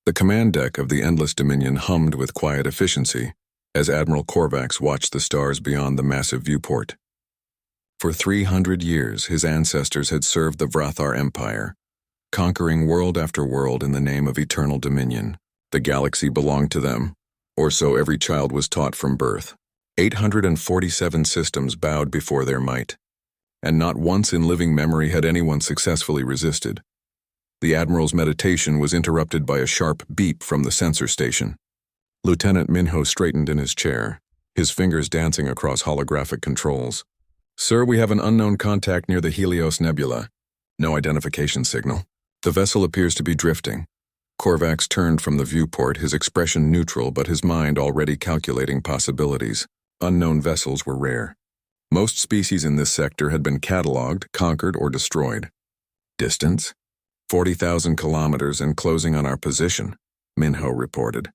The command deck of the Endless Dominion hummed with quiet efficiency as Admiral Korvax watched the stars beyond the massive viewport. For 300 years, his ancestors had served the Vrathar Empire, conquering world after world in the name of eternal dominion. The galaxy belonged to them, or so every child was taught from birth. 847 systems bowed before their might, and not once in living memory had anyone successfully resisted. The Admiral's meditation was interrupted by a sharp beep from the sensor station. Lieutenant Minho straightened in his chair, his fingers dancing across holographic controls. "Sir, we have an unknown contact near the Helios Nebula. No identification signal. The vessel appears to be drifting." Korvax turned from the viewport, his expression neutral but his mind already calculating possibilities. Unknown vessels were rare. Most species in this sector had been catalogued, conquered, or destroyed. Distance? 40,000 kilometers and closing on our position, Minho reported.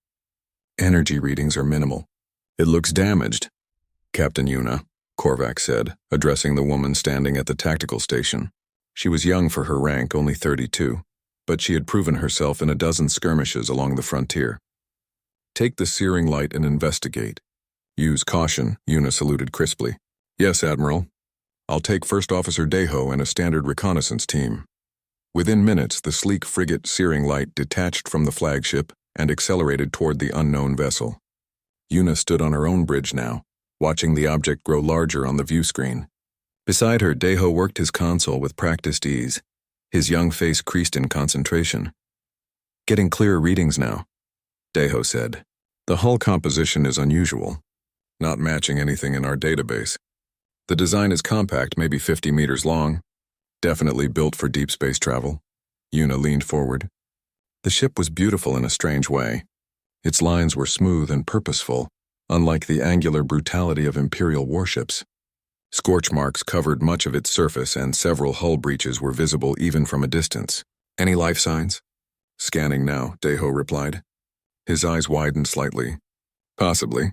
Energy readings are minimal. It looks damaged. Captain Yuna, Korvax said, addressing the woman standing at the tactical station. She was young for her rank, only 32, but she had proven herself in a dozen skirmishes along the frontier. "Take the searing light and investigate. Use caution," Yuna saluted crisply. "Yes, Admiral. I'll take First Officer Deho and a standard reconnaissance team." Within minutes, the sleek frigate Searing Light detached from the flagship and accelerated toward the unknown vessel. Yuna stood on her own bridge now, watching the object grow larger on the view screen. Beside her, Deho worked his console with practiced ease, his young face creased in concentration. "Getting clearer readings now," Deho said. "The hull composition is unusual, not matching anything in our database. The design is compact, maybe 50 meters long. Definitely built for deep space travel." Yuna leaned forward. The ship was beautiful in a strange way. Its lines were smooth and purposeful, unlike the angular brutality of Imperial warships. Scorch marks covered much of its surface and several hull breaches were visible even from a distance. "Any life signs?" "Scanning now," Deho replied. His eyes widened slightly. "Possibly.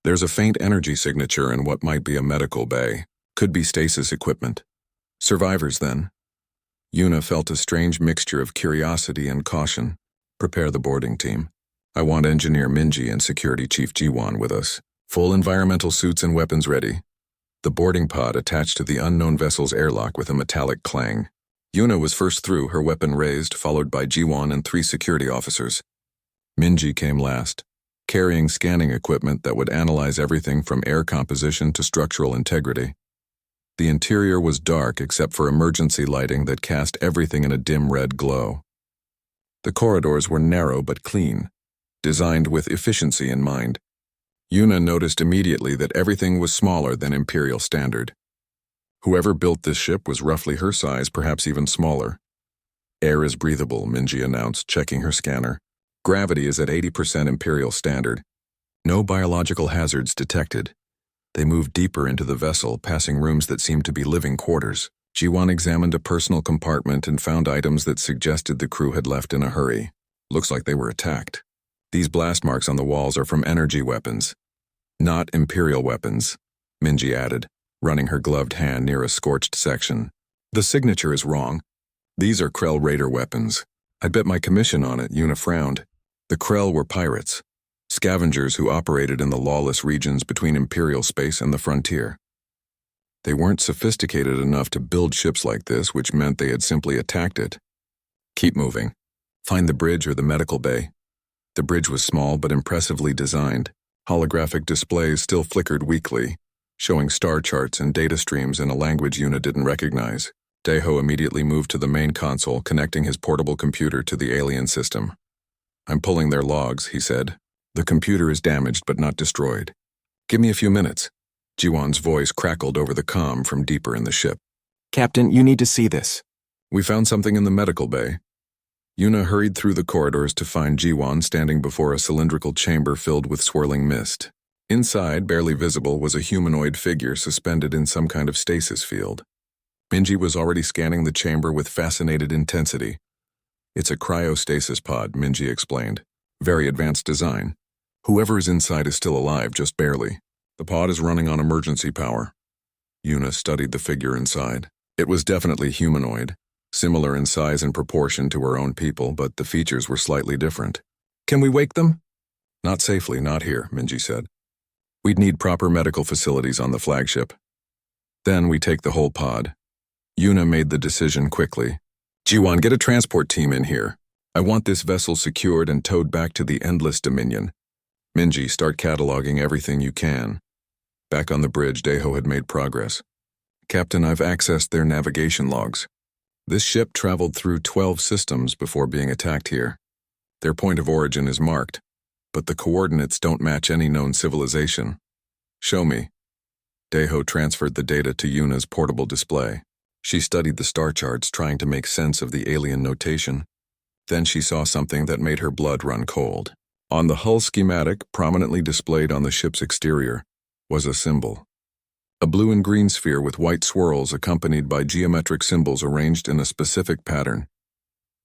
There's a faint energy signature in what might be a medical bay. Could be stasis equipment. Survivors, then?" Yuna felt a strange mixture of curiosity and caution. "Prepare the boarding team. I want Engineer Minji and Security Chief Jiwan with us. Full environmental suits and weapons ready." The boarding pod attached to the unknown vessel's airlock with a metallic clang. Yuna was first through, her weapon raised, followed by Jiwan and 3 security officers. Minji came last, carrying scanning equipment that would analyze everything from air composition to structural integrity. The interior was dark except for emergency lighting that cast everything in a dim red glow. The corridors were narrow but clean, designed with efficiency in mind. Yuna noticed immediately that everything was smaller than Imperial standard. Whoever built this ship was roughly her size, perhaps even smaller. "Air is breathable," Minji announced, checking her scanner. "Gravity is at 80% Imperial standard. No biological hazards detected." They moved deeper into the vessel, passing rooms that seemed to be living quarters. Jiwan examined a personal compartment and found items that suggested the crew had left in a hurry. "Looks like they were attacked. These blast marks on the walls are from energy weapons. Not Imperial weapons," Minji added, running her gloved hand near a scorched section. "The signature is wrong. These are Krell Raider weapons. I'd bet my commission on it," Yuna frowned. The Krell were pirates, scavengers who operated in the lawless regions between Imperial space and the frontier. They weren't sophisticated enough to build ships like this, which meant they had simply attacked it. "Keep moving. Find the bridge or the medical bay." The bridge was small but impressively designed. Holographic displays still flickered weakly, showing star charts and data streams in a language Yuna didn't recognize. Deho immediately moved to the main console, connecting his portable computer to the alien system. "I'm pulling their logs," he said. "The computer is damaged but not destroyed. Give me a few minutes." Jiwan's voice crackled over the comm from deeper in the ship. "Captain, you need to see this." "We found something in the medical bay." Yuna hurried through the corridors to find Jiwan standing before a cylindrical chamber filled with swirling mist. Inside, barely visible, was a humanoid figure suspended in some kind of stasis field. Minji was already scanning the chamber with fascinated intensity. "It's a cryostasis pod," Minji explained. "Very advanced design. Whoever is inside is still alive, just barely. The pod is running on emergency power." Yuna studied the figure inside. It was definitely humanoid, similar in size and proportion to her own people, but the features were slightly different. Can we wake them? Not safely, not here, Minji said. We'd need proper medical facilities on the flagship. Then we take the whole pod. Yuna made the decision quickly. Jiwan, get a transport team in here. I want this vessel secured and towed back to the Endless Dominion. Minji, start cataloging everything you can. Back on the bridge, Deho had made progress. Captain, I've accessed their navigation logs. This ship traveled through 12 systems before being attacked here. Their point of origin is marked, but the coordinates don't match any known civilization. Show me. Deho transferred the data to Yuna's portable display. She studied the star charts, trying to make sense of the alien notation. Then she saw something that made her blood run cold. On the hull schematic, prominently displayed on the ship's exterior, was a symbol. A blue and green sphere with white swirls accompanied by geometric symbols arranged in a specific pattern.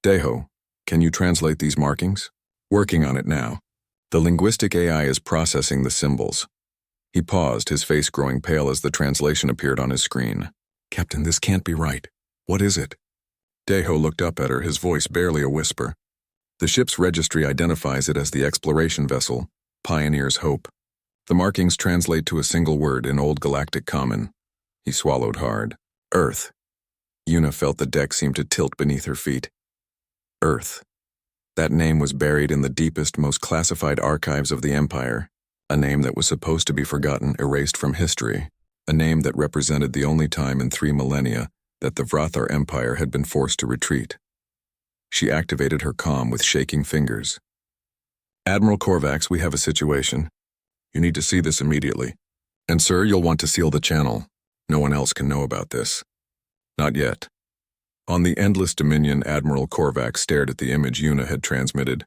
Deho, can you translate these markings? Working on it now. The linguistic AI is processing the symbols. He paused, his face growing pale as the translation appeared on his screen. Captain, this can't be right. What is it? Deho looked up at her, his voice barely a whisper. The ship's registry identifies it as the exploration vessel, Pioneer's Hope. The markings translate to a single word in Old Galactic Common. He swallowed hard. Earth. Yuna felt the deck seem to tilt beneath her feet. Earth. That name was buried in the deepest, most classified archives of the Empire. A name that was supposed to be forgotten, erased from history. A name that represented the only time in 3 millennia that the Vrathar Empire had been forced to retreat. She activated her comm with shaking fingers. Admiral Korvax, we have a situation. You need to see this immediately. And sir, you'll want to seal the channel. No one else can know about this. Not yet. On the Endless Dominion, Admiral Korvax stared at the image Yuna had transmitted.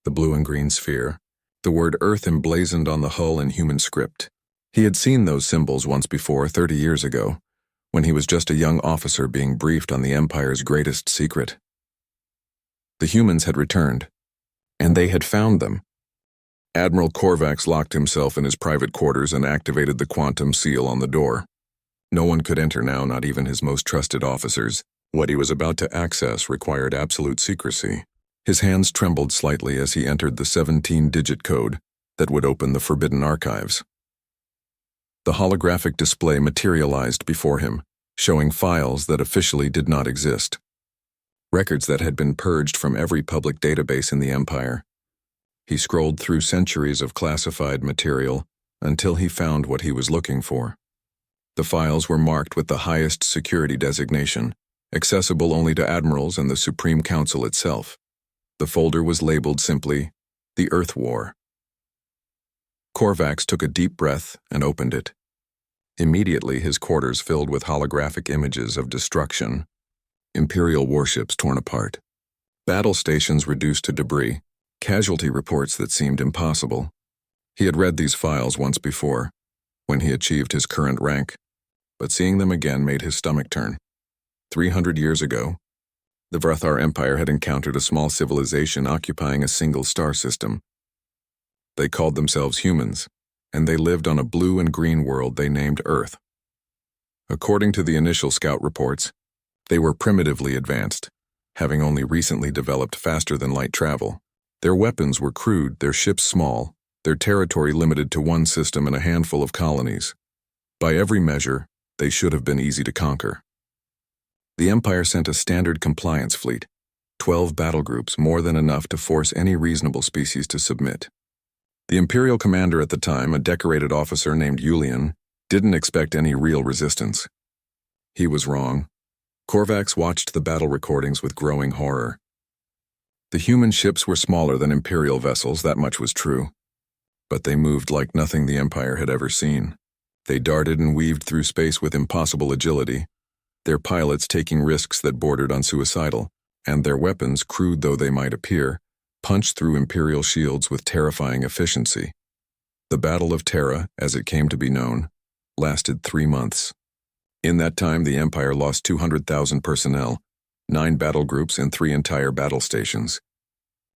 The blue and green sphere. The word Earth emblazoned on the hull in human script. He had seen those symbols once before, 30 years ago, when he was just a young officer being briefed on the Empire's greatest secret. The humans had returned, and they had found them. Admiral Korvax locked himself in his private quarters and activated the quantum seal on the door. No one could enter now, not even his most trusted officers. What he was about to access required absolute secrecy. His hands trembled slightly as he entered the 17-digit code that would open the forbidden archives. The holographic display materialized before him, showing files that officially did not exist. Records that had been purged from every public database in the Empire. He scrolled through centuries of classified material until he found what he was looking for. The files were marked with the highest security designation, accessible only to admirals and the Supreme Council itself. The folder was labeled simply, The Earth War. Korvax took a deep breath and opened it. Immediately, his quarters filled with holographic images of destruction. Imperial warships torn apart. Battle stations reduced to debris. Casualty reports that seemed impossible. He had read these files once before, when he achieved his current rank, but seeing them again made his stomach turn. 300 years ago, the Vrathar Empire had encountered a small civilization occupying a single star system. They called themselves humans, and they lived on a blue and green world they named Earth. According to the initial scout reports, they were primitively advanced, having only recently developed faster-than-light travel. Their weapons were crude, their ships small, their territory limited to one system and a handful of colonies. By every measure, they should have been easy to conquer. The Empire sent a standard compliance fleet, 12 battle groups, more than enough to force any reasonable species to submit. The Imperial commander at the time, a decorated officer named Yulian, didn't expect any real resistance. He was wrong. Korvax watched the battle recordings with growing horror. The human ships were smaller than Imperial vessels, that much was true. But they moved like nothing the Empire had ever seen. They darted and weaved through space with impossible agility, their pilots taking risks that bordered on suicidal, and their weapons, crude though they might appear, punched through Imperial shields with terrifying efficiency. The Battle of Terra, as it came to be known, lasted 3 months. In that time, the Empire lost 200,000 personnel, 9 battle groups, and 3 entire battle stations.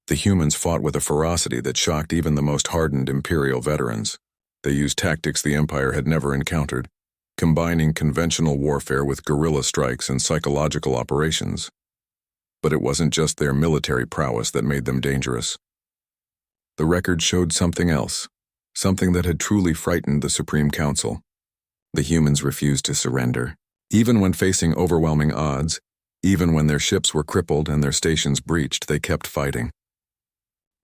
The humans fought with a ferocity that shocked even the most hardened Imperial veterans. They used tactics the Empire had never encountered, combining conventional warfare with guerrilla strikes and psychological operations. But it wasn't just their military prowess that made them dangerous. The record showed something else, something that had truly frightened the Supreme Council. The humans refused to surrender. Even when facing overwhelming odds, even when their ships were crippled and their stations breached, they kept fighting.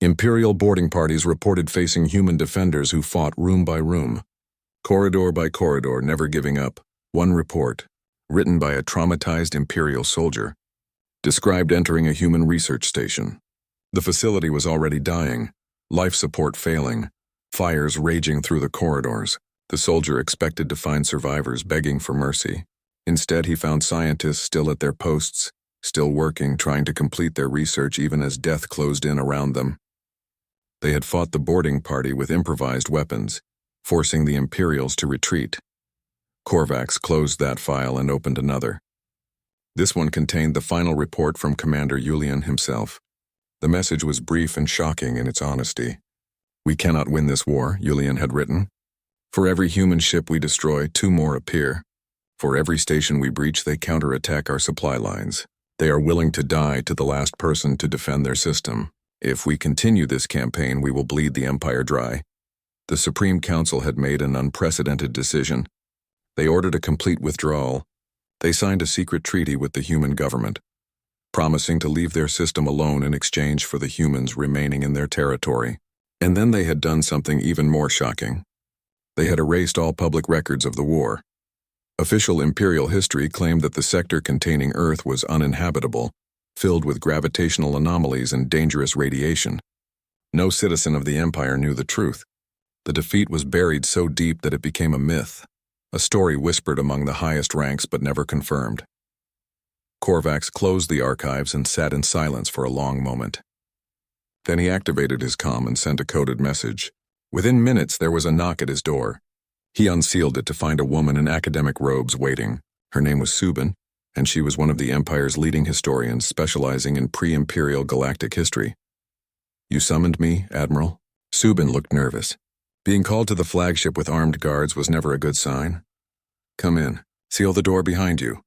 Imperial boarding parties reported facing human defenders who fought room by room, corridor by corridor, never giving up. One report, written by a traumatized Imperial soldier, described entering a human research station. The facility was already dying, life support failing, fires raging through the corridors. The soldier expected to find survivors begging for mercy. Instead, he found scientists still at their posts, still working, trying to complete their research even as death closed in around them. They had fought the boarding party with improvised weapons, forcing the Imperials to retreat. Korvax closed that file and opened another. This one contained the final report from Commander Julian himself. The message was brief and shocking in its honesty. "We cannot win this war," Julian had written. "For every human ship we destroy, 2 more appear. For every station we breach, they counterattack our supply lines. They are willing to die to the last person to defend their system. If we continue this campaign, we will bleed the Empire dry." The Supreme Council had made an unprecedented decision. They ordered a complete withdrawal. They signed a secret treaty with the human government, promising to leave their system alone in exchange for the humans remaining in their territory. And then they had done something even more shocking. They had erased all public records of the war. Official Imperial history claimed that the sector containing Earth was uninhabitable, filled with gravitational anomalies and dangerous radiation. No citizen of the Empire knew the truth. The defeat was buried so deep that it became a myth, a story whispered among the highest ranks but never confirmed. Korvax closed the archives and sat in silence for a long moment. Then he activated his comm and sent a coded message. Within minutes, there was a knock at his door. He unsealed it to find a woman in academic robes waiting. Her name was Subin, and she was one of the Empire's leading historians specializing in pre-Imperial galactic history. "You summoned me, Admiral?" Subin looked nervous. Being called to the flagship with armed guards was never a good sign. "Come in. Seal the door behind you."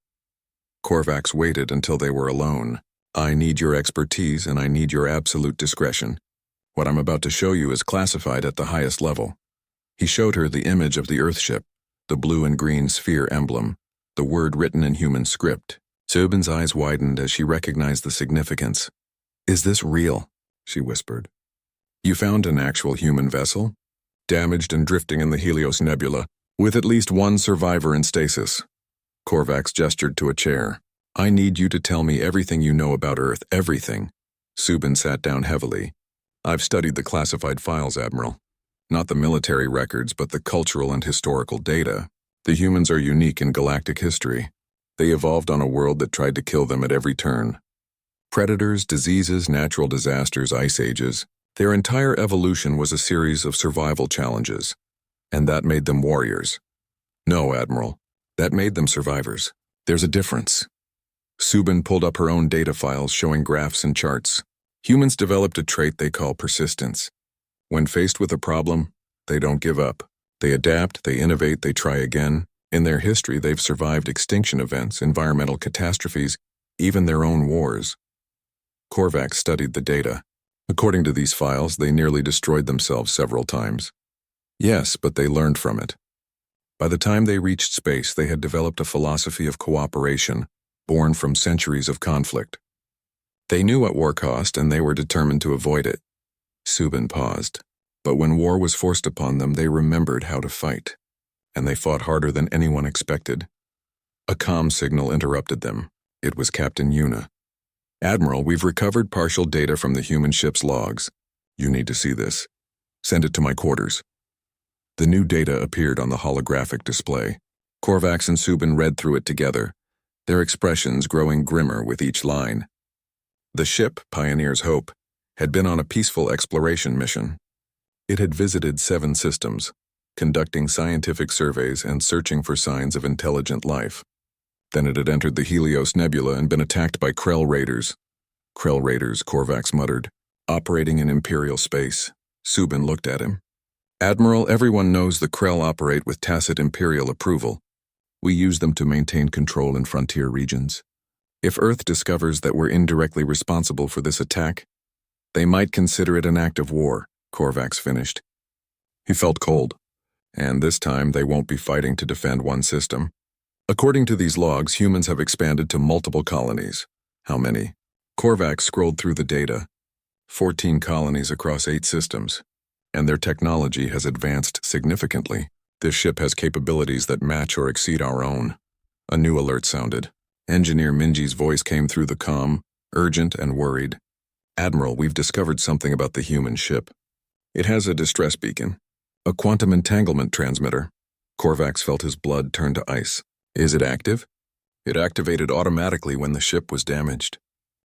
Korvax waited until they were alone. "I need your expertise and I need your absolute discretion. What I'm about to show you is classified at the highest level." He showed her the image of the Earthship, the blue and green sphere emblem, the word written in human script. Subin's eyes widened as she recognized the significance. "Is this real?" she whispered. "You found an actual human vessel? Damaged and drifting in the Helios Nebula, with at least one survivor in stasis." Korvax gestured to a chair. "I need you to tell me everything you know about Earth, everything." Subin sat down heavily. "I've studied the classified files, Admiral. Not the military records, but the cultural and historical data. The humans are unique in galactic history. They evolved on a world that tried to kill them at every turn. Predators, diseases, natural disasters, ice ages. Their entire evolution was a series of survival challenges. And that made them warriors. No, Admiral. That made them survivors. There's a difference." Subin pulled up her own data files showing graphs and charts. Humans developed a trait they call persistence. When faced with a problem, they don't give up. They adapt, they innovate, they try again. In their history, they've survived extinction events, environmental catastrophes, even their own wars. Korvax studied the data. According to these files, they nearly destroyed themselves several times. Yes, but they learned from it. By the time they reached space, they had developed a philosophy of cooperation, born from centuries of conflict. They knew what war cost, and they were determined to avoid it. Subin paused. But when war was forced upon them, they remembered how to fight. And they fought harder than anyone expected. A comm signal interrupted them. It was Captain Yuna. "Admiral, we've recovered partial data from the human ship's logs. You need to see this. Send it to my quarters." The new data appeared on the holographic display. Korvax and Subin read through it together, their expressions growing grimmer with each line. The ship, Pioneer's Hope, had been on a peaceful exploration mission. It had visited 7 systems, conducting scientific surveys and searching for signs of intelligent life. Then it had entered the Helios Nebula and been attacked by Krell raiders. "Krell raiders," Korvax muttered, "operating in Imperial space." Subin looked at him. "Admiral, everyone knows the Krell operate with tacit Imperial approval. We use them to maintain control in frontier regions. If Earth discovers that we're indirectly responsible for this attack, they might consider it an act of war. Korvax finished. He felt cold, and this time they won't be fighting to defend one system. According to these logs, humans have expanded to multiple colonies. How many? Korvax scrolled through the data. 14 colonies across 8 systems. And their technology has advanced significantly. This ship has capabilities that match or exceed our own. A new alert sounded. Engineer Minji's voice came through the comm, urgent and worried. Admiral, we've discovered something about the human ship. It has a distress beacon. A quantum entanglement transmitter. Korvax felt his blood turn to ice. Is it active? It activated automatically when the ship was damaged.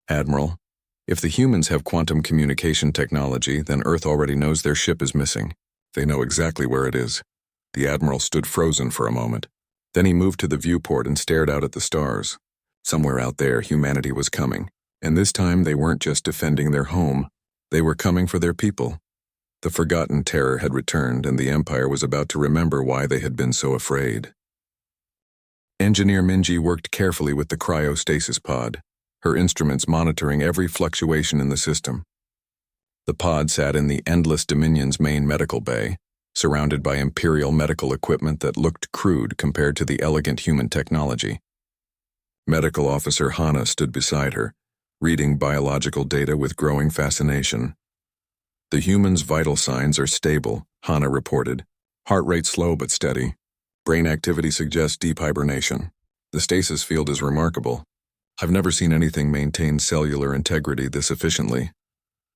Admiral, if the humans have quantum communication technology, then Earth already knows their ship is missing. They know exactly where it is. The Admiral stood frozen for a moment. Then he moved to the viewport and stared out at the stars. Somewhere out there, humanity was coming. And this time, they weren't just defending their home. They were coming for their people. The forgotten terror had returned, and the Empire was about to remember why they had been so afraid. Engineer Minji worked carefully with the cryostasis pod, her instruments monitoring every fluctuation in the system. The pod sat in the Endless Dominion's main medical bay, surrounded by Imperial medical equipment that looked crude compared to the elegant human technology. Medical Officer Hana stood beside her, reading biological data with growing fascination. The human's vital signs are stable, Hana reported. Heart rate slow but steady. Brain activity suggests deep hibernation. The stasis field is remarkable. I've never seen anything maintain cellular integrity this efficiently.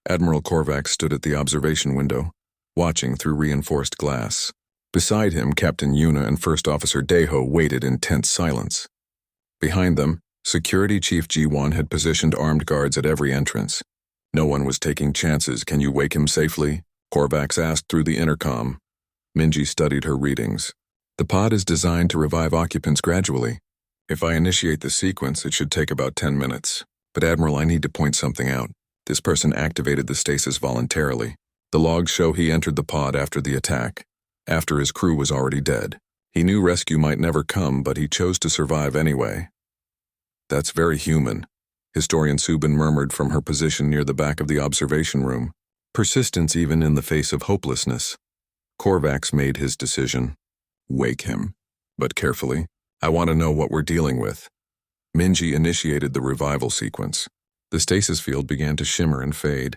Admiral Korvax stood at the observation window, watching through reinforced glass. Beside him, Captain Yuna and First Officer Deho waited in tense silence. Behind them, Security Chief G1 had positioned armed guards at every entrance. No one was taking chances. Can you wake him safely? Korvax asked through the intercom. Minji studied her readings. The pod is designed to revive occupants gradually. If I initiate the sequence, it should take about 10 minutes. But Admiral, I need to point something out. This person activated the stasis voluntarily. The logs show he entered the pod after the attack, after his crew was already dead. He knew rescue might never come, but he chose to survive anyway. That's very human, Historian Subin murmured from her position near the back of the observation room. Persistence even in the face of hopelessness. Korvax made his decision. Wake him. But carefully. I want to know what we're dealing with. Minji initiated the revival sequence. The stasis field began to shimmer and fade.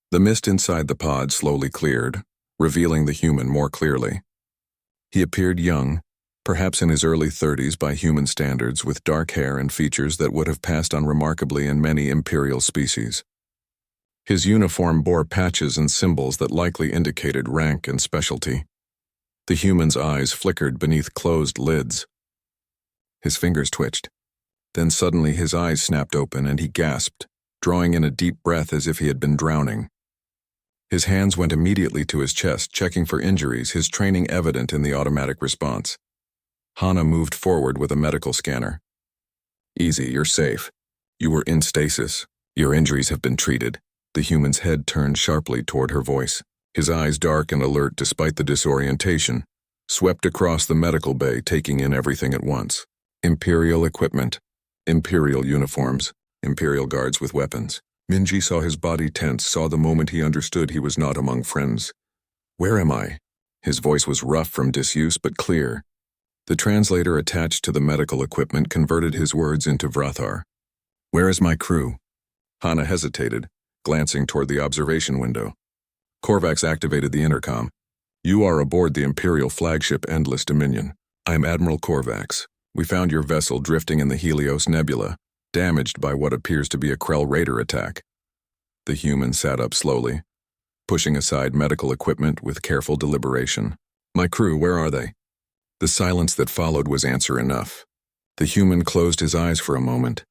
The mist inside the pod slowly cleared, revealing the human more clearly. He appeared young, perhaps in his early 30s by human standards, with dark hair and features that would have passed unremarkably in many imperial species. His uniform bore patches and symbols that likely indicated rank and specialty. The human's eyes flickered beneath closed lids. His fingers twitched. Then suddenly his eyes snapped open and he gasped, drawing in a deep breath as if he had been drowning. His hands went immediately to his chest, checking for injuries, his training evident in the automatic response. Hana moved forward with a medical scanner. Easy, you're safe. You were in stasis. Your injuries have been treated. The human's head turned sharply toward her voice. His eyes, dark and alert despite the disorientation, swept across the medical bay, taking in everything at once. Imperial equipment, Imperial uniforms, Imperial guards with weapons. Minji saw his body tense, saw the moment he understood he was not among friends. Where am I? His voice was rough from disuse but clear. The translator attached to the medical equipment converted his words into Vrathar. Where is my crew? Hana hesitated, glancing toward the observation window. Korvax activated the intercom. You are aboard the Imperial flagship Endless Dominion. I'm Admiral Korvax. We found your vessel drifting in the Helios Nebula, damaged by what appears to be a Krell Raider attack. The human sat up slowly, pushing aside medical equipment with careful deliberation. My crew, where are they? The silence that followed was answer enough. The human closed his eyes for a moment,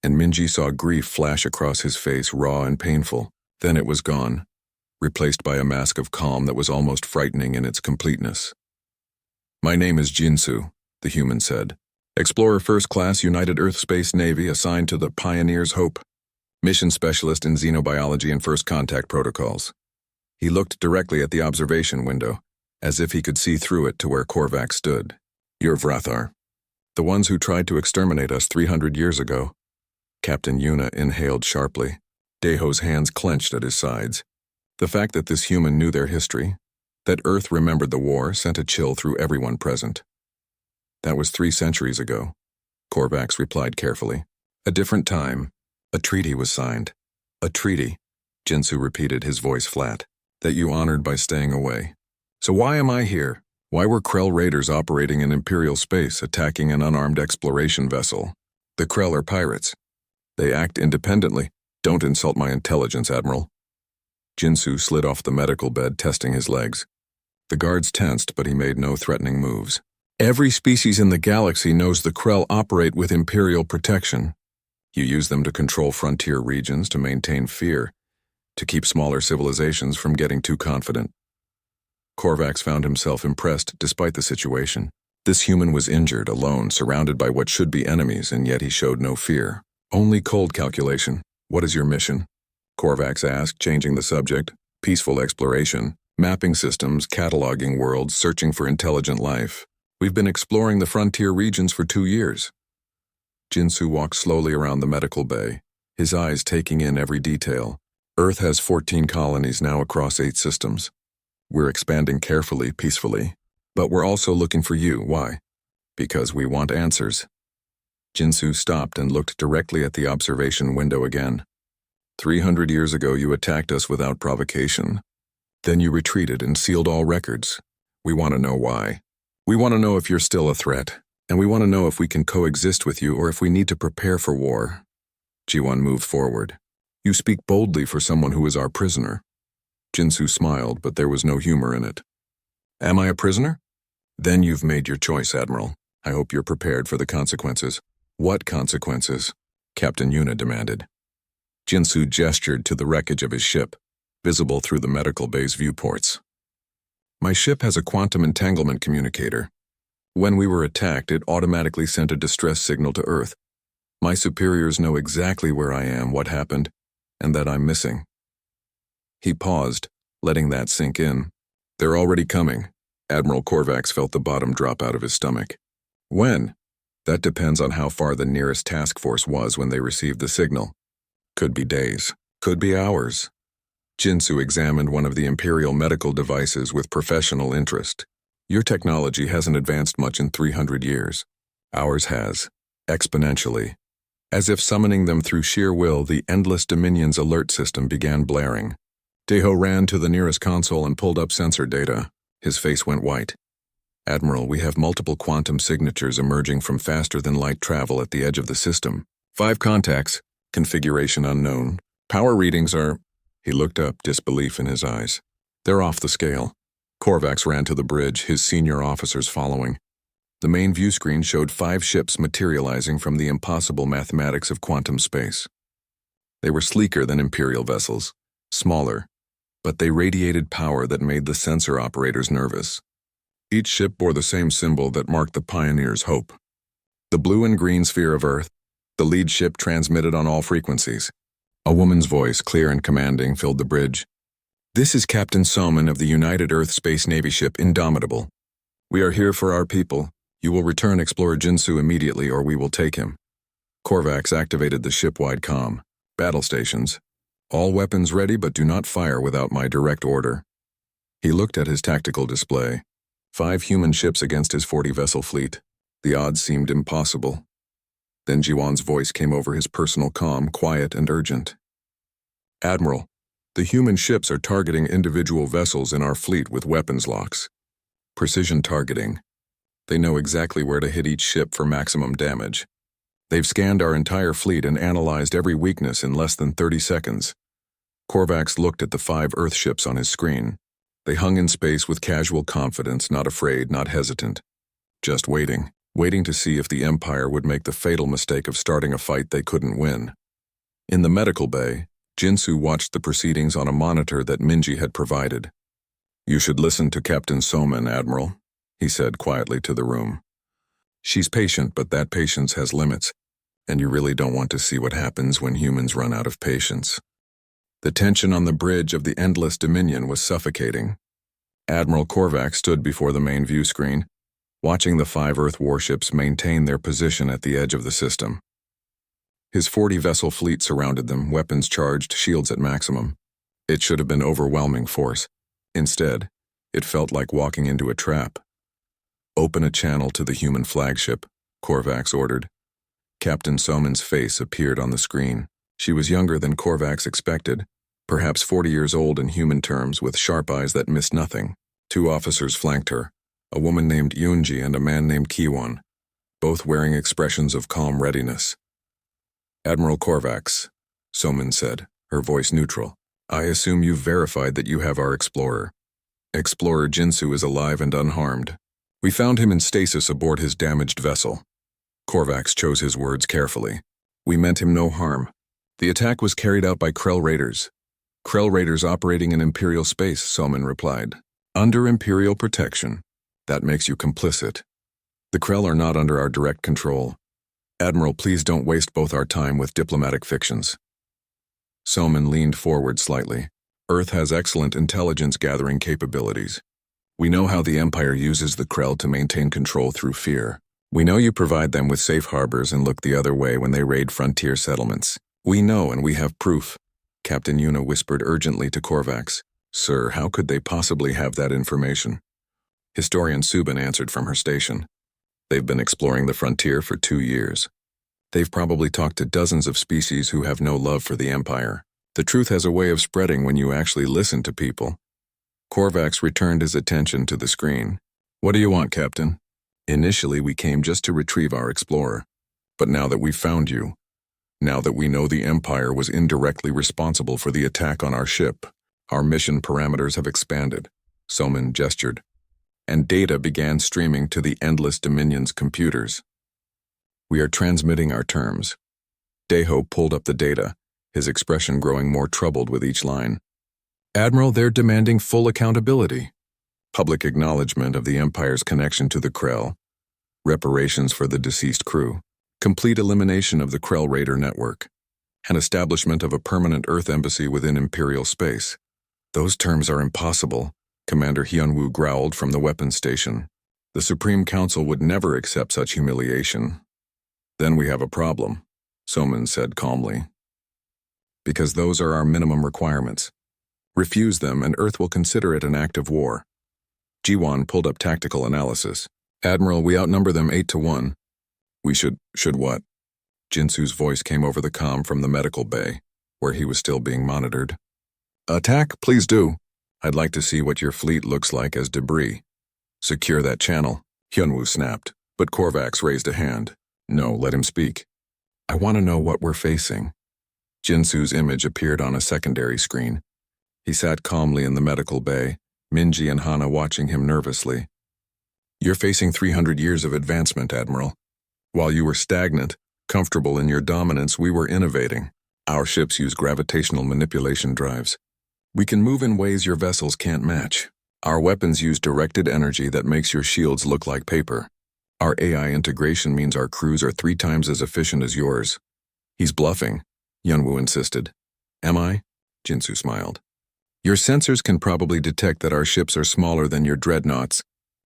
and Minji saw grief flash across his face, raw and painful. Then it was gone, replaced by a mask of calm that was almost frightening in its completeness. My name is Jinsu, the human said. Explorer First Class, United Earth Space Navy, assigned to the Pioneer's Hope. Mission Specialist in Xenobiology and First Contact Protocols. He looked directly at the observation window, as if he could see through it to where Korvax stood. You're Vrathar. The ones who tried to exterminate us 300 years ago. Captain Yuna inhaled sharply. Deho's hands clenched at his sides. The fact that this human knew their history, that Earth remembered the war, sent a chill through everyone present. That was 3 centuries ago, Korvax replied carefully. A different time, a treaty was signed. A treaty, Jinsu repeated, his voice flat, that you honored by staying away. So why am I here? Why were Krell raiders operating in Imperial space, attacking an unarmed exploration vessel? The Krell are pirates. They act independently. Don't insult my intelligence, Admiral. Jinsu slid off the medical bed, testing his legs. The guards tensed, but he made no threatening moves. Every species in the galaxy knows the Krell operate with Imperial protection. You use them to control frontier regions, to maintain fear, to keep smaller civilizations from getting too confident. Korvax found himself impressed despite the situation. This human was injured, alone, surrounded by what should be enemies, and yet he showed no fear. Only cold calculation. What is your mission? Korvax asked, changing the subject. Peaceful exploration, mapping systems, cataloging worlds, searching for intelligent life. We've been exploring the frontier regions for 2 years. Jinsu walked slowly around the medical bay, his eyes taking in every detail. Earth has 14 colonies now across 8 systems. We're expanding carefully, peacefully. But we're also looking for you. Why? Because we want answers. Jinsu stopped and looked directly at the observation window again. 300 years ago you attacked us without provocation. Then you retreated and sealed all records. We want to know why. We want to know if you're still a threat, and we want to know if we can coexist with you or if we need to prepare for war. Jiwan moved forward. You speak boldly for someone who is our prisoner. Jinsu smiled, but there was no humor in it. Am I a prisoner? Then you've made your choice, Admiral. I hope you're prepared for the consequences. What consequences? Captain Yuna demanded. Jinsu gestured to the wreckage of his ship, visible through the medical bay's viewports. My ship has a quantum entanglement communicator. When we were attacked, it automatically sent a distress signal to Earth. My superiors know exactly where I am, what happened, and that I'm missing. He paused, letting that sink in. They're already coming. Admiral Korvax felt the bottom drop out of his stomach. When? That depends on how far the nearest task force was when they received the signal. Could be days. Could be hours. Jinsu examined one of the Imperial medical devices with professional interest. Your technology hasn't advanced much in 300 years. Ours has. Exponentially. As if summoning them through sheer will, the Endless Dominion's alert system began blaring. Deho ran to the nearest console and pulled up sensor data. His face went white. Admiral, we have multiple quantum signatures emerging from faster-than-light travel at the edge of the system. 5 contacts. Configuration unknown. Power readings are... He looked up, disbelief in his eyes. They're off the scale. Korvax ran to the bridge, his senior officers following. The main view screen showed 5 ships materializing from the impossible mathematics of quantum space. They were sleeker than Imperial vessels, smaller, but they radiated power that made the sensor operators nervous. Each ship bore the same symbol that marked the pioneer's hope. The blue and green sphere of Earth, the lead ship transmitted on all frequencies. A woman's voice, clear and commanding, filled the bridge. This is Captain Soman of the United Earth Space Navy ship Indomitable. We are here for our people. You will return Explorer Jinsu immediately or we will take him. Korvax activated the ship-wide comm. Battle stations. All weapons ready, but do not fire without my direct order. He looked at his tactical display. 5 human ships against his 40-vessel fleet. The odds seemed impossible. Then Jiwan's voice came over his personal comm, quiet and urgent. Admiral, the human ships are targeting individual vessels in our fleet with weapons locks. Precision targeting. They know exactly where to hit each ship for maximum damage. They've scanned our entire fleet and analyzed every weakness in less than 30 seconds. Korvax looked at the 5 Earth ships on his screen. They hung in space with casual confidence, not afraid, not hesitant. Just waiting to see if the Empire would make the fatal mistake of starting a fight they couldn't win. In the medical bay, Jinsu watched the proceedings on a monitor that Minji had provided. You should listen to Captain Soman, Admiral, he said quietly to the room. She's patient, but that patience has limits, and you really don't want to see what happens when humans run out of patience. The tension on the bridge of the Endless Dominion was suffocating. Admiral Korvax stood before the main view screen, watching the 5 Earth warships maintain their position at the edge of the system. His 40-vessel fleet surrounded them, weapons charged, shields at maximum. It should have been overwhelming force. Instead, it felt like walking into a trap. "Open a channel to the human flagship," Korvax ordered. Captain Soman's face appeared on the screen. She was younger than Korvax expected, perhaps 40 years old in human terms, with sharp eyes that missed nothing. Two officers flanked her, a woman named Yunji and a man named Kiwon, both wearing expressions of calm readiness. "Admiral Korvax," Soman said, her voice neutral. "I assume you've verified that you have our explorer. Explorer Jinsu is alive and unharmed. We found him in stasis aboard his damaged vessel." Korvax chose his words carefully. "We meant him no harm. The attack was carried out by Krell raiders. Krell raiders operating in Imperial space," Soman replied. "Under Imperial protection. That makes you complicit. The Krell are not under our direct control. Admiral, please don't waste both our time with diplomatic fictions." Soman leaned forward slightly. "Earth has excellent intelligence-gathering capabilities. We know how the Empire uses the Krell to maintain control through fear. We know you provide them with safe harbors and look the other way when they raid frontier settlements. We know, and we have proof." Captain Yuna whispered urgently to Korvax. "Sir, how could they possibly have that information?" Historian Subin answered from her station. "They've been exploring the frontier for 2 years. They've probably talked to dozens of species who have no love for the Empire. The truth has a way of spreading when you actually listen to people." Korvax returned his attention to the screen. "What do you want, Captain?" "Initially, we came just to retrieve our explorer. But now that we've found you, now that we know the Empire was indirectly responsible for the attack on our ship, our mission parameters have expanded." Soman gestured. "And data began streaming to the Endless Dominion's computers. We are transmitting our terms." Deho pulled up the data, his expression growing more troubled with each line. "Admiral, they're demanding full accountability. Public acknowledgement of the Empire's connection to the Krell, reparations for the deceased crew, complete elimination of the Krell Raider network, and establishment of a permanent Earth embassy within Imperial space." "Those terms are impossible," Commander Hyunwoo growled from the weapons station. "The Supreme Council would never accept such humiliation." "Then we have a problem," Soman said calmly. "Because those are our minimum requirements. Refuse them and Earth will consider it an act of war." Jiwon pulled up tactical analysis. "Admiral, we outnumber them 8-1. We should what?" Jinsu's voice came over the comm from the medical bay, where he was still being monitored. "Attack, please do. I'd like to see what your fleet looks like as debris." "Secure that channel," Hyunwoo snapped, but Korvax raised a hand. "No, let him speak." "I want to know what we're facing." Jinsu's image appeared on a secondary screen. He sat calmly in the medical bay, Minji and Hana watching him nervously. "You're facing 300 years of advancement, Admiral. While you were stagnant, comfortable in your dominance, we were innovating. Our ships use gravitational manipulation drives. We can move in ways your vessels can't match. Our weapons use directed energy that makes your shields look like paper. Our AI integration means our crews are 3 times as efficient as yours." "He's bluffing," Hyunwoo insisted. "Am I?" Jinsu smiled. "Your sensors can probably detect that our ships are smaller than your dreadnoughts.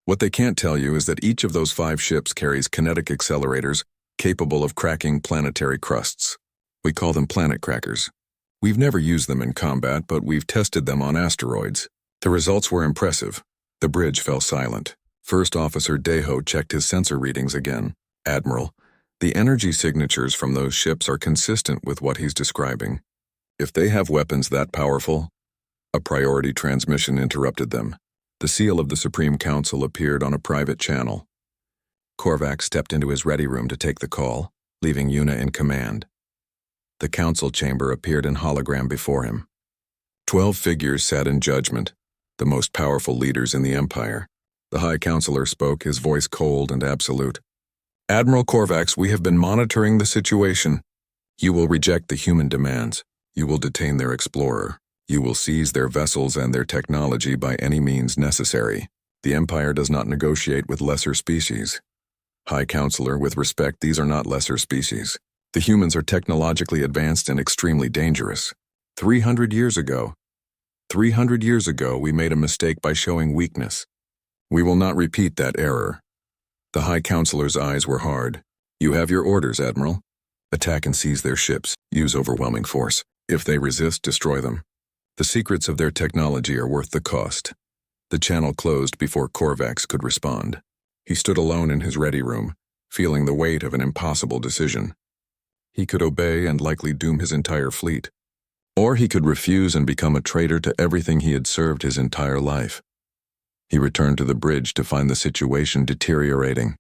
What they can't tell you is that each of those 5 ships carries kinetic accelerators capable of cracking planetary crusts. We call them planet crackers. We've never used them in combat, but we've tested them on asteroids. The results were impressive." The bridge fell silent. First Officer Deho checked his sensor readings again. "Admiral, the energy signatures from those ships are consistent with what he's describing. If they have weapons that powerful..." A priority transmission interrupted them. The seal of the Supreme Council appeared on a private channel. Korvax stepped into his ready room to take the call, leaving Yuna in command. The council chamber appeared in hologram before him. 12 figures sat in judgment, the most powerful leaders in the Empire. The High Counselor spoke, his voice cold and absolute. "Admiral Korvax, we have been monitoring the situation. You will reject the human demands. You will detain their explorer. You will seize their vessels and their technology by any means necessary. The Empire does not negotiate with lesser species. High Counselor, with respect, these are not lesser species. The humans are technologically advanced and extremely dangerous. 300 years ago, we made a mistake by showing weakness. We will not repeat that error." The High Counselor's eyes were hard. "You have your orders, Admiral. Attack and seize their ships. Use overwhelming force. If they resist, destroy them. The secrets of their technology are worth the cost. The channel closed before Korvax could respond. He stood alone in his ready room, feeling the weight of an impossible decision. He could obey and likely doom his entire fleet. Or he could refuse and become a traitor to everything he had served his entire life. He returned to the bridge to find the situation deteriorating.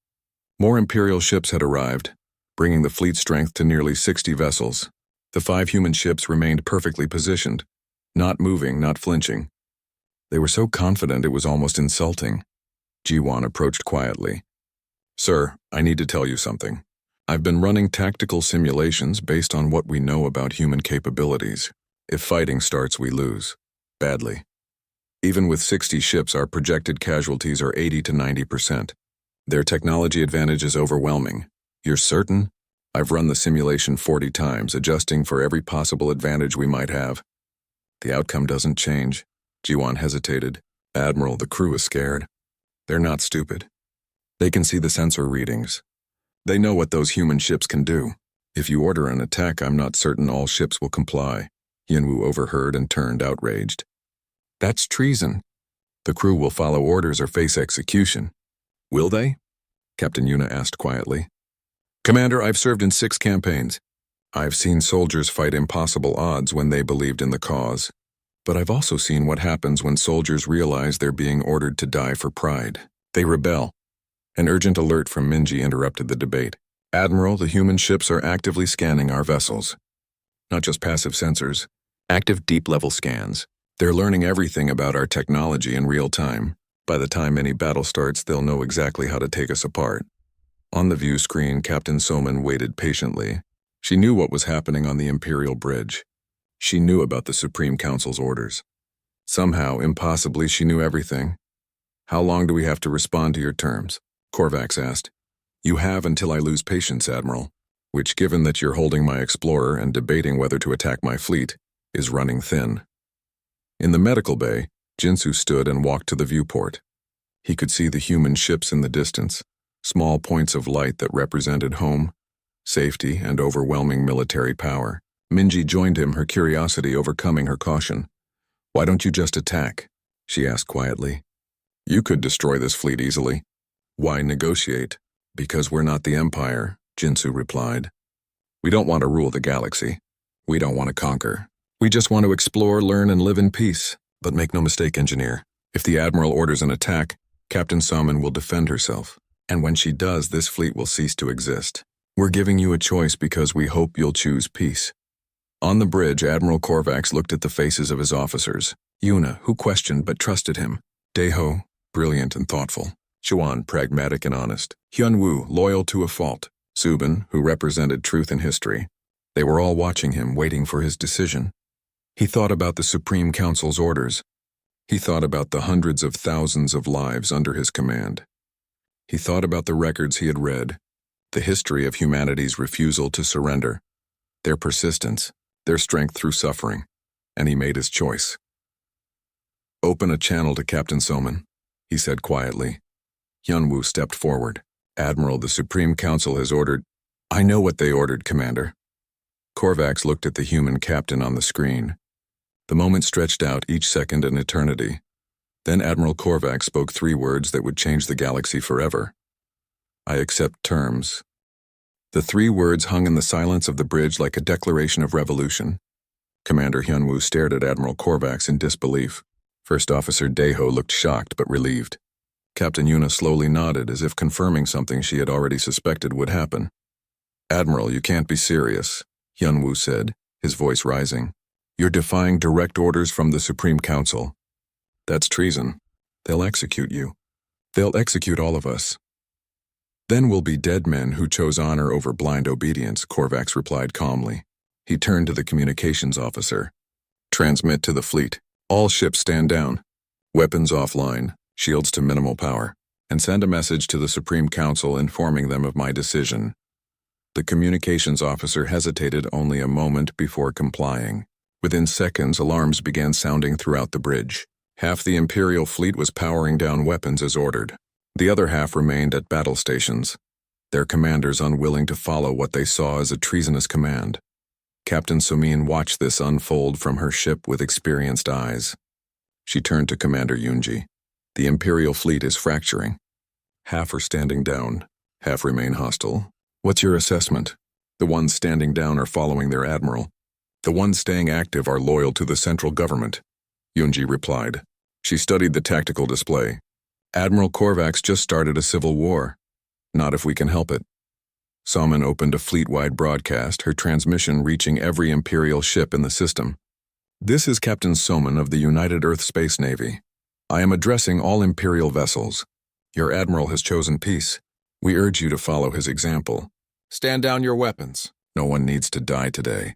More Imperial ships had arrived, bringing the fleet strength to nearly 60 vessels. The 5 human ships remained perfectly positioned, not moving, not flinching. They were so confident it was almost insulting. Jiwan approached quietly. "Sir, I need to tell you something. I've been running tactical simulations based on what we know about human capabilities. If fighting starts, we lose. Badly. Even with 60 ships, our projected casualties are 80 to 90%. Their technology advantage is overwhelming. You're certain? I've run the simulation 40 times, adjusting for every possible advantage we might have. The outcome doesn't change." Jiwan hesitated. "Admiral, the crew is scared. They're not stupid. They can see the sensor readings. They know what those human ships can do. If you order an attack, I'm not certain all ships will comply." Yunwu overheard and turned outraged. "That's treason. The crew will follow orders or face execution." "Will they?" Captain Yuna asked quietly. "Commander, I've served in 6 campaigns. I've seen soldiers fight impossible odds when they believed in the cause. But I've also seen what happens when soldiers realize they're being ordered to die for pride. They rebel." An urgent alert from Minji interrupted the debate. "Admiral, the human ships are actively scanning our vessels. Not just passive sensors, active deep-level scans. They're learning everything about our technology in real time. By the time any battle starts, they'll know exactly how to take us apart." On the view screen, Captain Soman waited patiently. She knew what was happening on the Imperial Bridge. She knew about the Supreme Council's orders. Somehow, impossibly, she knew everything. "How long do we have to respond to your terms?" Korvax asked. "You have until I lose patience, Admiral, which, given that you're holding my Explorer and debating whether to attack my fleet, is running thin." In the medical bay, Jinsu stood and walked to the viewport. He could see the human ships in the distance, small points of light that represented home, safety, and overwhelming military power. Minji joined him, her curiosity overcoming her caution. "Why don't you just attack?" she asked quietly. "You could destroy this fleet easily. Why negotiate?" "Because we're not the Empire," Jinsu replied. "We don't want to rule the galaxy. We don't want to conquer. We just want to explore, learn, and live in peace. But make no mistake, Engineer. If the Admiral orders an attack, Captain Salmon will defend herself. And when she does, this fleet will cease to exist. We're giving you a choice because we hope you'll choose peace." On the bridge, Admiral Korvax looked at the faces of his officers. Yuna, who questioned but trusted him. Daeho, brilliant and thoughtful. Chuan, pragmatic and honest. Hyunwoo, loyal to a fault. Subin, who represented truth and history. They were all watching him, waiting for his decision. He thought about the Supreme Council's orders. He thought about the hundreds of thousands of lives under his command. He thought about the records he had read, the history of humanity's refusal to surrender, their persistence, their strength through suffering, and he made his choice. "Open a channel to Captain Soman," he said quietly. Hyunwoo stepped forward. "Admiral, the Supreme Council has ordered—" "I know what they ordered, Commander." Korvax looked at the human captain on the screen. The moment stretched out, each second an eternity. Then Admiral Korvax spoke 3 words that would change the galaxy forever. "I accept terms." The 3 words hung in the silence of the bridge like a declaration of revolution. Commander Hyunwoo stared at Admiral Korvax in disbelief. First Officer Daeho looked shocked but relieved. Captain Yuna slowly nodded as if confirming something she had already suspected would happen. "Admiral, you can't be serious," Hyunwoo said, his voice rising. "You're defying direct orders from the Supreme Council. That's treason. They'll execute you. They'll execute all of us." "Then we'll be dead men who chose honor over blind obedience," Korvax replied calmly. He turned to the communications officer. "Transmit to the fleet. All ships stand down. Weapons offline, shields to minimal power, and send a message to the Supreme Council informing them of my decision." The communications officer hesitated only a moment before complying. Within seconds, alarms began sounding throughout the bridge. Half the Imperial fleet was powering down weapons as ordered. The other half remained at battle stations, their commanders unwilling to follow what they saw as a treasonous command. Captain Somin watched this unfold from her ship with experienced eyes. She turned to Commander Yunji. The Imperial fleet is fracturing. Half are standing down, half remain hostile. What's your assessment? The ones standing down are following their admiral. The ones staying active are loyal to the central government, Yunji replied. She studied the tactical display. Admiral Korvax just started a civil war. Not if we can help it. Somin opened a fleet-wide broadcast, her transmission reaching every Imperial ship in the system. This is Captain Somin of the United Earth Space Navy. I am addressing all Imperial vessels. Your admiral has chosen peace. We urge you to follow his example. Stand down your weapons. No one needs to die today.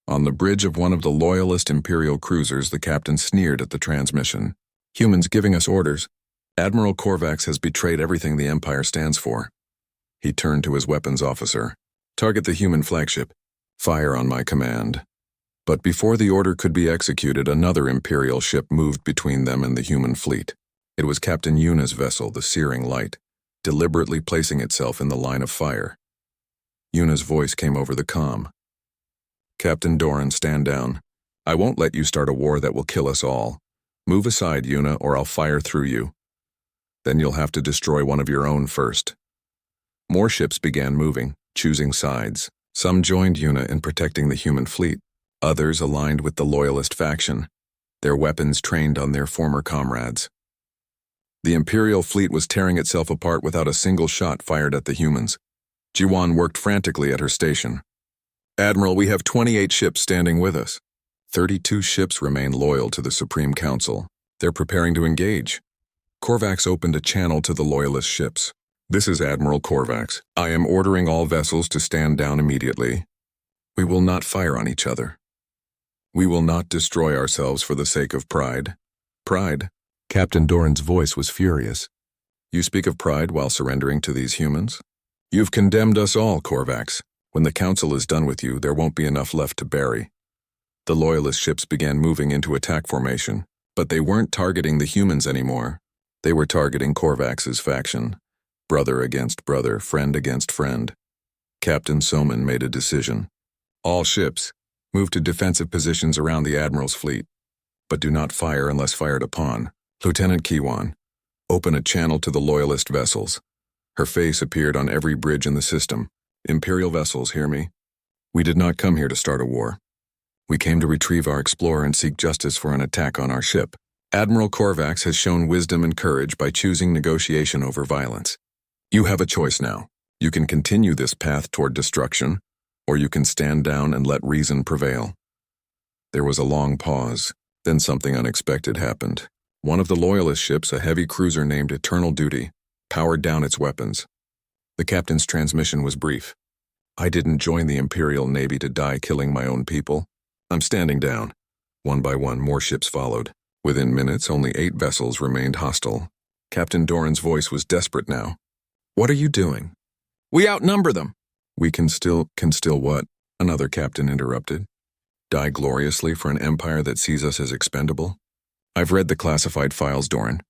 On the bridge of one of the loyalist Imperial cruisers, the captain sneered at the transmission. Humans giving us orders. Admiral Korvax has betrayed everything the Empire stands for. He turned to his weapons officer. Target the human flagship. Fire on my command. But before the order could be executed, another Imperial ship moved between them and the human fleet. It was Captain Yuna's vessel, the Searing Light, deliberately placing itself in the line of fire. Yuna's voice came over the comm. Captain Doran, stand down. I won't let you start a war that will kill us all. Move aside, Yuna, or I'll fire through you. Then you'll have to destroy one of your own first. More ships began moving, choosing sides. Some joined Yuna in protecting the human fleet. Others aligned with the loyalist faction, their weapons trained on their former comrades. The Imperial fleet was tearing itself apart without a single shot fired at the humans. Jiwan worked frantically at her station. Admiral, we have 28 ships standing with us. 32 ships remain loyal to the Supreme Council. They're preparing to engage. Korvax opened a channel to the loyalist ships. This is Admiral Korvax. I am ordering all vessels to stand down immediately. We will not fire on each other. We will not destroy ourselves for the sake of pride. Pride? Captain Doran's voice was furious. You speak of pride while surrendering to these humans? You've condemned us all, Korvax. When the Council is done with you, there won't be enough left to bury. The Loyalist ships began moving into attack formation, but they weren't targeting the humans anymore. They were targeting Korvax's faction. Brother against brother, friend against friend. Captain Somin made a decision. All ships, move to defensive positions around the Admiral's fleet, but do not fire unless fired upon. Lieutenant Kiwan, open a channel to the Loyalist vessels. Her face appeared on every bridge in the system. Imperial vessels, hear me? We did not come here to start a war. We came to retrieve our explorer and seek justice for an attack on our ship. Admiral Korvax has shown wisdom and courage by choosing negotiation over violence. You have a choice now. You can continue this path toward destruction, or you can stand down and let reason prevail. There was a long pause, then something unexpected happened. One of the Loyalist ships, a heavy cruiser named Eternal Duty, powered down its weapons. The captain's transmission was brief. I didn't join the Imperial Navy to die killing my own people. I'm standing down. One by one, more ships followed. Within minutes, only 8 vessels remained hostile. Captain Doran's voice was desperate now. What are you doing? We outnumber them. We can still what? Another captain interrupted. Die gloriously for an empire that sees us as expendable? I've read the classified files, Doran.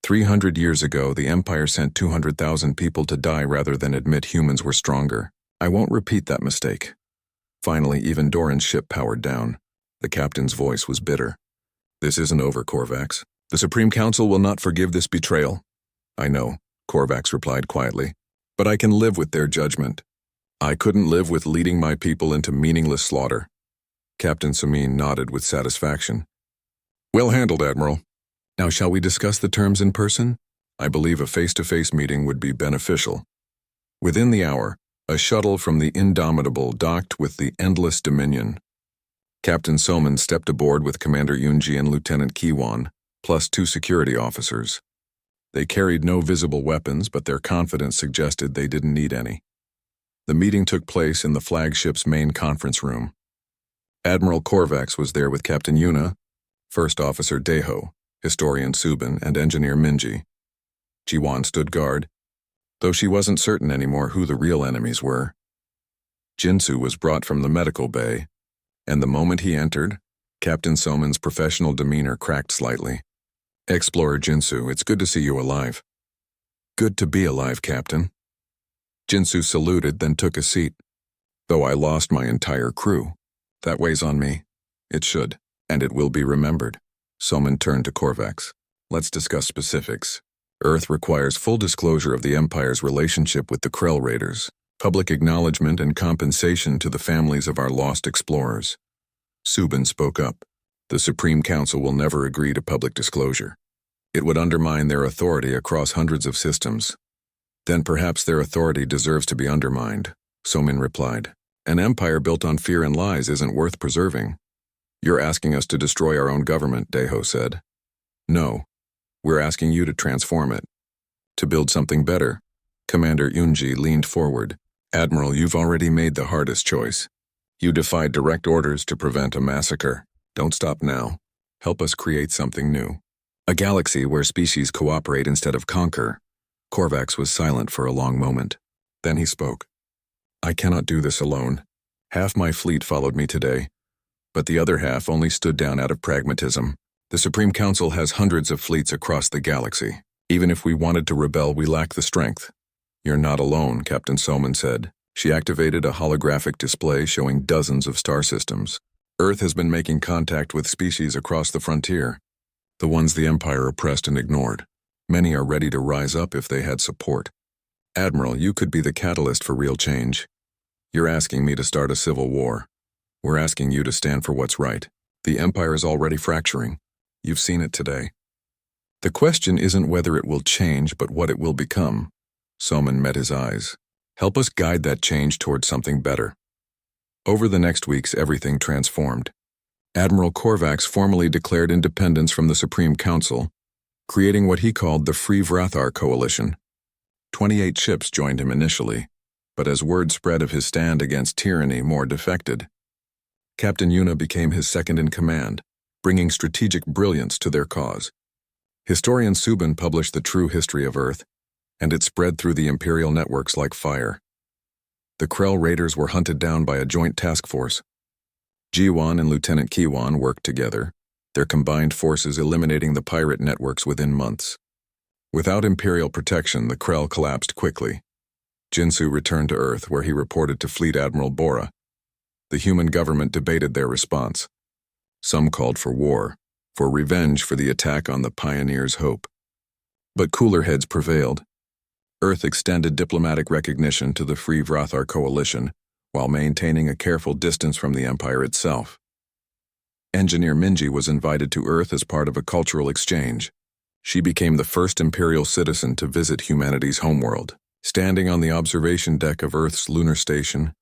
300 years ago, the Empire sent 200,000 people to die rather than admit humans were stronger. I won't repeat that mistake. Finally, even Doran's ship powered down. The captain's voice was bitter. This isn't over, Korvax. The Supreme Council will not forgive this betrayal. I know, Korvax replied quietly, but I can live with their judgment. I couldn't live with leading my people into meaningless slaughter. Captain Somin nodded with satisfaction. Well handled, Admiral. Now shall we discuss the terms in person? I believe a face-to-face meeting would be beneficial. Within the hour, a shuttle from the Indomitable docked with the Endless Dominion. Captain Somin stepped aboard with Commander Yunji and Lieutenant Kiwan, plus 2 security officers. They carried no visible weapons, but their confidence suggested they didn't need any. The meeting took place in the flagship's main conference room. Admiral Korvax was there with Captain Yuna, First Officer Deho, Historian Subin, and Engineer Minji. Jiwan stood guard, though she wasn't certain anymore who the real enemies were. Jinsu was brought from the medical bay, and the moment he entered, Captain Somin's professional demeanor cracked slightly. Explorer Jinsu, it's good to see you alive. Good to be alive, Captain. Jinsu saluted, then took a seat. Though I lost my entire crew, That weighs on me. It should, and it will be remembered. Soman turned to Korvax. Let's discuss specifics. Earth requires full disclosure of the Empire's relationship with the Krell Raiders, public acknowledgement and compensation to the families of our lost explorers. Subin spoke up. The Supreme Council will never agree to public disclosure. It would undermine their authority across hundreds of systems. Then perhaps their authority deserves to be undermined, Somin replied. An empire built on fear and lies isn't worth preserving. You're asking us to destroy our own government, Deho said. No. We're asking you to transform it. To build something better. Commander Yunji leaned forward. Admiral, you've already made the hardest choice. You defied direct orders to prevent a massacre. Don't stop now. Help us create something new. A galaxy where species cooperate instead of conquer. Korvax was silent for a long moment. Then he spoke. I cannot do this alone. Half my fleet followed me today, but the other half only stood down out of pragmatism. The Supreme Council has hundreds of fleets across the galaxy. Even if we wanted to rebel, we lack the strength. You're not alone, Captain Soman said. She activated a holographic display showing dozens of star systems. Earth has been making contact with species across the frontier, the ones the Empire oppressed and ignored. Many are ready to rise up if they had support. Admiral, you could be the catalyst for real change. You're asking me to start a civil war. We're asking you to stand for what's right. The Empire is already fracturing. You've seen it today. The question isn't whether it will change, but what it will become. Soman met his eyes. Help us guide that change towards something better. Over the next weeks, everything transformed. Admiral Korvax formally declared independence from the Supreme Council, creating what he called the Free Vrathar Coalition. 28 ships joined him initially, but as word spread of his stand against tyranny, more defected. Captain Yuna became his second-in-command, bringing strategic brilliance to their cause. Historian Subin published the true history of Earth, and it spread through the Imperial networks like fire. The Krell Raiders were hunted down by a joint task force. Jiwan and Lieutenant Kiwan worked together, their combined forces eliminating the pirate networks within months. Without Imperial protection, the Krell collapsed quickly. Jinsu returned to Earth, where he reported to Fleet Admiral Bora. The human government debated their response. Some called for war, for revenge for the attack on the Pioneer's Hope. But cooler heads prevailed. Earth extended diplomatic recognition to the Free Vrathar Coalition, while maintaining a careful distance from the Empire itself. Engineer Minji was invited to Earth as part of a cultural exchange. She became the first Imperial citizen to visit humanity's homeworld. Standing on the observation deck of Earth's lunar station,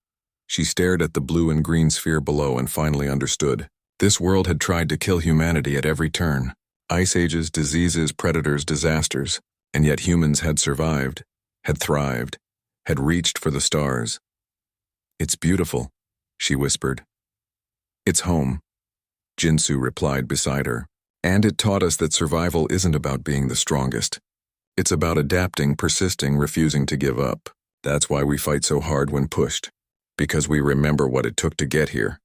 she stared at the blue and green sphere below and finally understood. This world had tried to kill humanity at every turn. Ice ages, diseases, predators, disasters. And yet humans had survived, had thrived, had reached for the stars. It's beautiful, she whispered. It's home, Jinsu replied beside her. And it taught us that survival isn't about being the strongest. It's about adapting, persisting, refusing to give up. That's why we fight so hard when pushed, because we remember what it took to get here.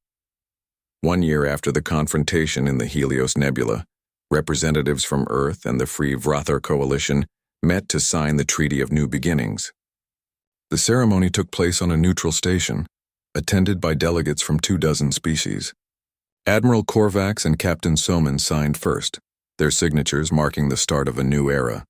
1 year after the confrontation in the Helios Nebula, representatives from Earth and the Free Vrathar Coalition met to sign the Treaty of New Beginnings. The ceremony took place on a neutral station, attended by delegates from 24 species. Admiral Korvax and Captain Soman signed first, their signatures marking the start of a new era.